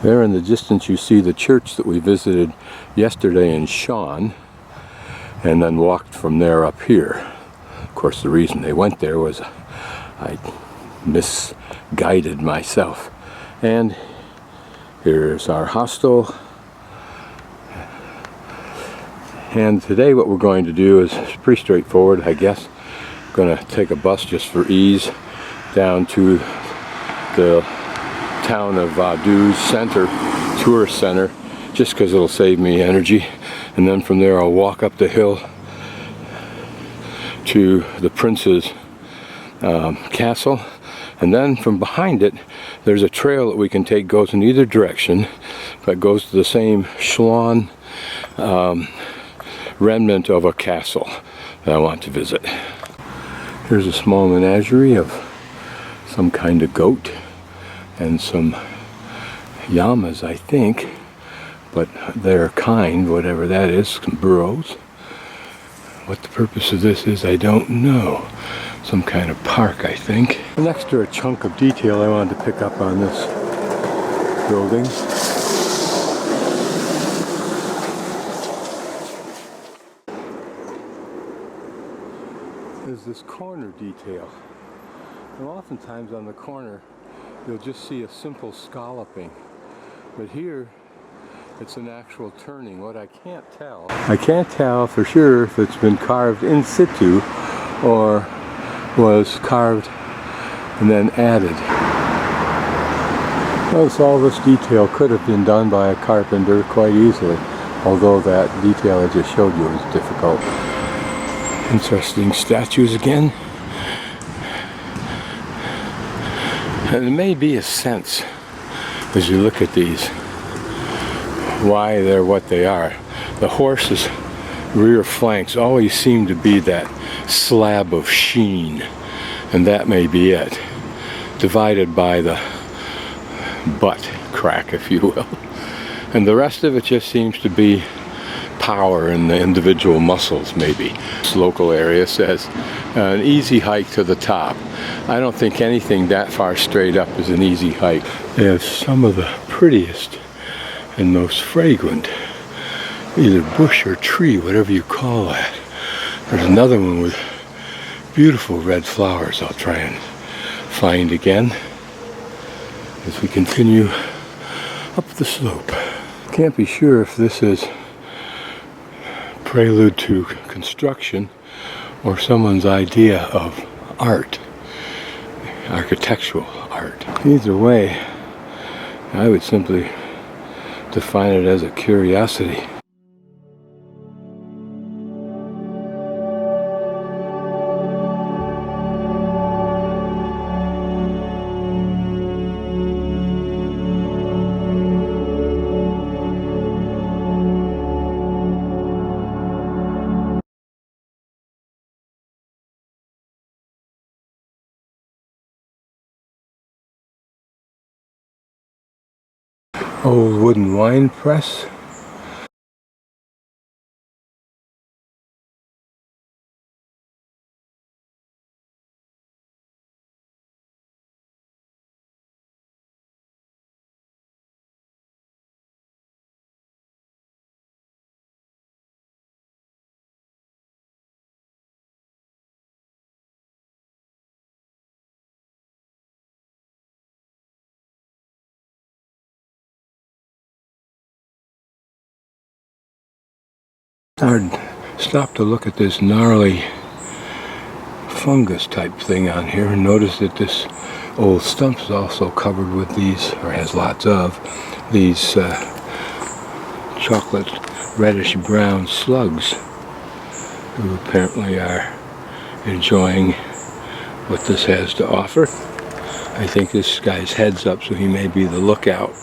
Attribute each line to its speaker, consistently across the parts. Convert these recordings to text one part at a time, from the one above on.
Speaker 1: There in the distance you see the church that we visited yesterday in Sean, and then walked from there up here. Of course, the reason they went there was I misguided myself. And here's our hostel. And today what we're going to do is pretty straightforward, I guess. I'm going to take a bus just for ease down to the town of Vaduz Center, tourist center, just because it'll save me energy. And then from there I'll walk up the hill to the prince's castle, and then from behind it there's a trail that we can take, goes in either direction, but goes to the same Schlon remnant of a castle that I want to visit. Here's a small menagerie of some kind of goat and some llamas, I think, but their kind, whatever that is, some burros. What the purpose of this is, I don't know. Some kind of park, I think. An extra chunk of detail I wanted to pick up on this building is this corner detail. And oftentimes on the corner you'll just see a simple scalloping, but here it's an actual turning. What I can't tell for sure if it's been carved in situ or was carved and then added. Notice all this detail could have been done by a carpenter quite easily, although that detail I just showed you is difficult. Interesting statues again. And there may be a sense as you look at these why they're what they are. The horse's rear flanks always seem to be that slab of sheen, and that may be it, divided by the butt crack, if you will. And the rest of it just seems to be power in the individual muscles, maybe. This local area says an easy hike to the top. I don't think anything that far straight up is an easy hike. They have some of the prettiest and most fragrant, either bush or tree, whatever you call that. There's another one with beautiful red flowers I'll try and find again as we continue up the slope. Can't be sure if this is prelude to construction or someone's idea of art, architectural art. Either way, I would simply define it as a curiosity. Old wooden wine press. I'd stop to look at this gnarly fungus type thing on here and notice that this old stump is also covered with these, or has lots of these chocolate reddish brown slugs who apparently are enjoying what this has to offer. I think this guy's head's up, so he may be the lookout.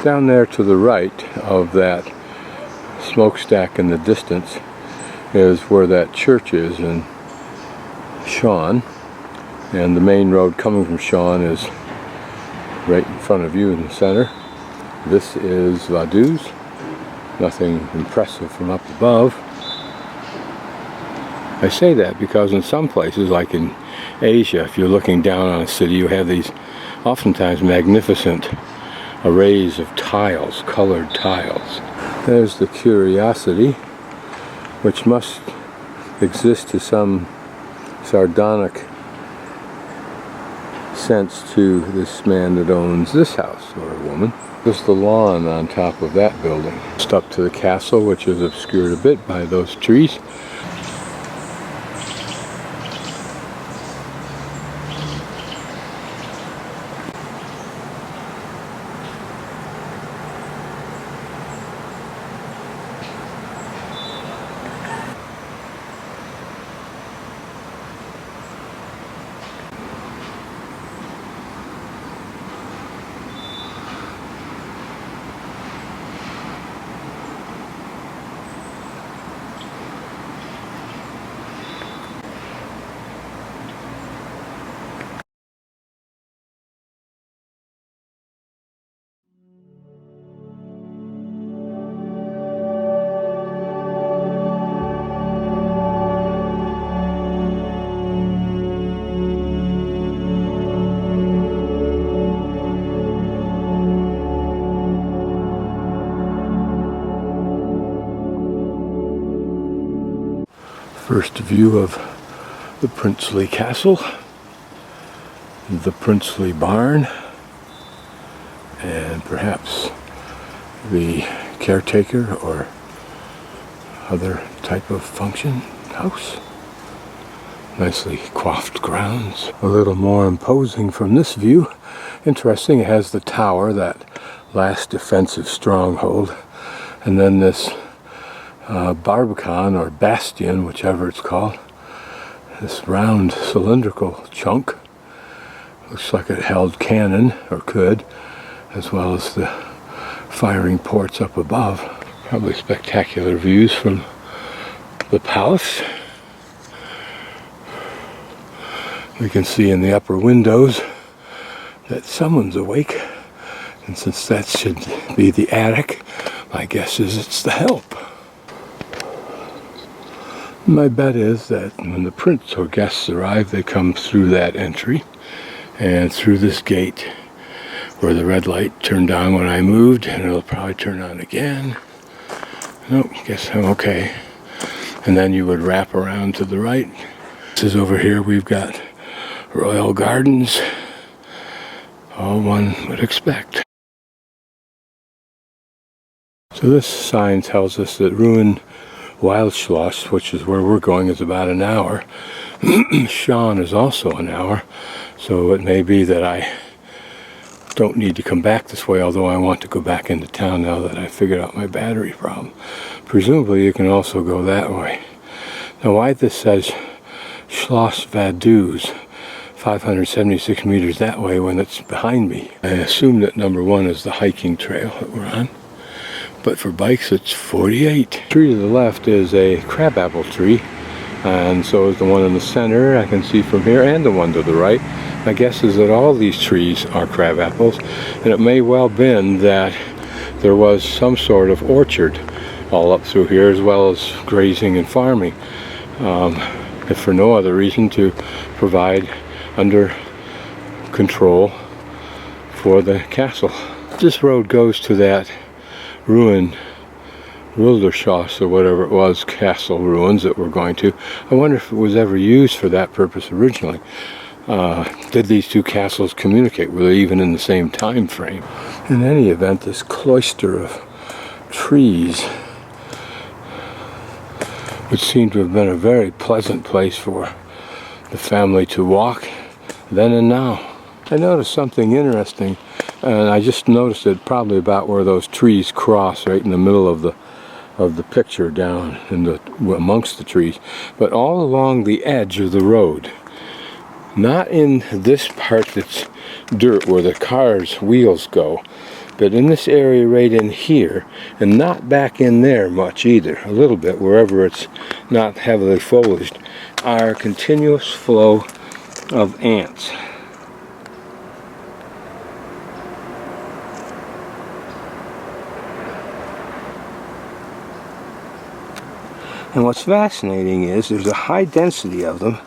Speaker 1: Down there to the right of that smokestack in the distance is where that church is, and Sean, and the main road coming from Sean is right in front of you in the center. This is Vaduz. Nothing impressive from up above. I say that because in some places, like in Asia, if you're looking down on a city, you have these oftentimes magnificent arrays of tiles, colored tiles. There's the Curiosity, which must exist to some sardonic sense to this man that owns this house, or a woman. There's the lawn on top of that building. Just up to the castle, which is obscured a bit by those trees. First view of the princely castle, the princely barn, and perhaps the caretaker or other type of function house. Nicely coiffed grounds. A little more imposing from this view. Interesting, it has the tower, that last defensive stronghold, and then this barbican or bastion, whichever it's called, this round cylindrical chunk. Looks like it held cannon, or could, as well as the firing ports up above. Probably spectacular views from the palace. We can see in the upper windows that someone's awake, and since that should be the attic, my guess is it's the help. My bet is that when the prince or guests arrive, they come through that entry and through this gate where the red light turned on when I moved, and it'll probably turn on again. Nope, guess I'm okay. And then you would wrap around to the right. This is over here, we've got royal gardens, all one would expect. So this sign tells us that ruin Wildschloss, which is where we're going, is about an hour. Sean is also an hour, so it may be that I don't need to come back this way, although I want to go back into town now that I figured out my battery problem. Presumably you can also go that way. Now why this says Schloss Vaduz, 576 meters that way when it's behind me, I assume that number one is the hiking trail that we're on. But for bikes it's 48. The tree to the left is a crabapple tree, and so is the one in the center I can see from here, and the one to the right. My guess is that all these trees are crabapples, and it may well been that there was some sort of orchard all up through here, as well as grazing and farming, if for no other reason to provide under control for the castle. This road goes to that ruin, Wildschloss or whatever it was, castle ruins that we're going to. I wonder if it was ever used for that purpose originally. Did these two castles communicate? Were they even in the same time frame? In any event, this cloister of trees would seem to have been a very pleasant place for the family to walk then and now. I noticed something interesting, and I just noticed it probably about where those trees cross, right in the middle of the picture, down in the amongst the trees, but all along the edge of the road. Not in this part that's dirt where the car's wheels go, but in this area right in here, and not back in there much either, a little bit wherever it's not heavily foliaged, are a continuous flow of ants. And what's fascinating is there's a high density of them,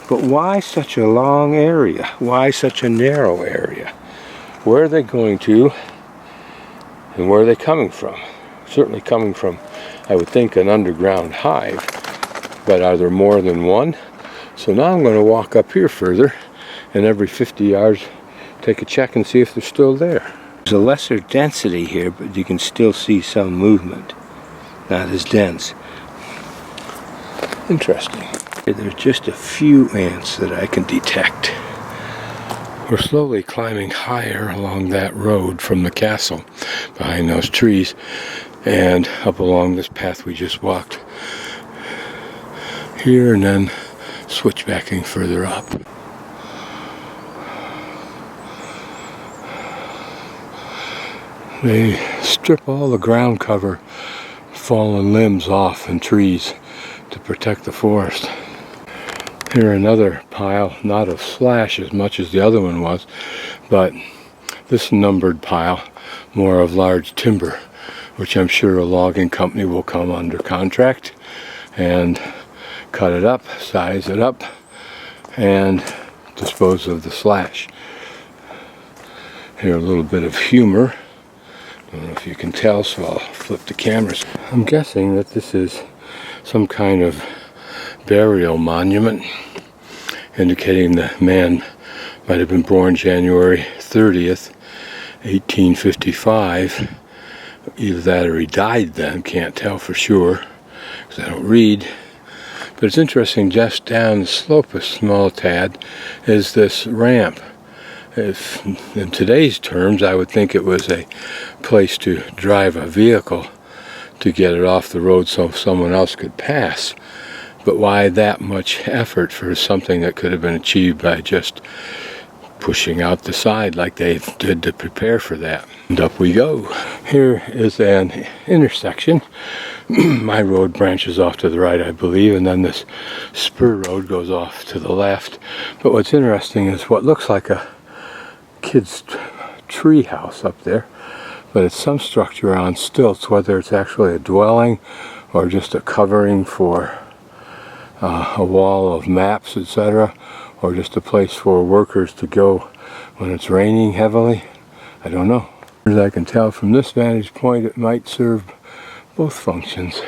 Speaker 1: but why such a long area? Why such a narrow area? Where are they going to, and where are they coming from? Certainly coming from, I would think, an underground hive, but are there more than one? So now I'm going to walk up here further, and every 50 yards take a check and see if they're still there. There's a lesser density here, but you can still see some movement. Not as dense. Interesting. There's just a few ants that I can detect. We're slowly climbing higher along that road from the castle, behind those trees, and up along this path we just walked here, and then switchbacking further up. They strip all the ground cover, fallen limbs off, and trees to protect the forest. Here another pile, not of slash as much as the other one was, but this numbered pile, more of large timber, which I'm sure a logging company will come under contract and cut it up, size it up, and dispose of the slash. Here a little bit of humor. I don't know if you can tell, so I'll flip the cameras. I'm guessing that this is some kind of burial monument, indicating the man might have been born January 30th, 1855. Either that or he died then, can't tell for sure, because I don't read. But it's interesting, just down the slope a small tad is this ramp. If in today's terms, I would think it was a place to drive a vehicle to get it off the road so someone else could pass. But why that much effort for something that could have been achieved by just pushing out the side like they did to prepare for that? And up we go. Here is an intersection. My road branches off to the right, I believe, and then this spur road goes off to the left. But what's interesting is what looks like a kid's tree house up there, but it's some structure on stilts, whether it's actually a dwelling or just a covering for a wall of maps, etc., or just a place for workers to go when it's raining heavily. I don't know. As I can tell from this vantage point, it might serve both functions.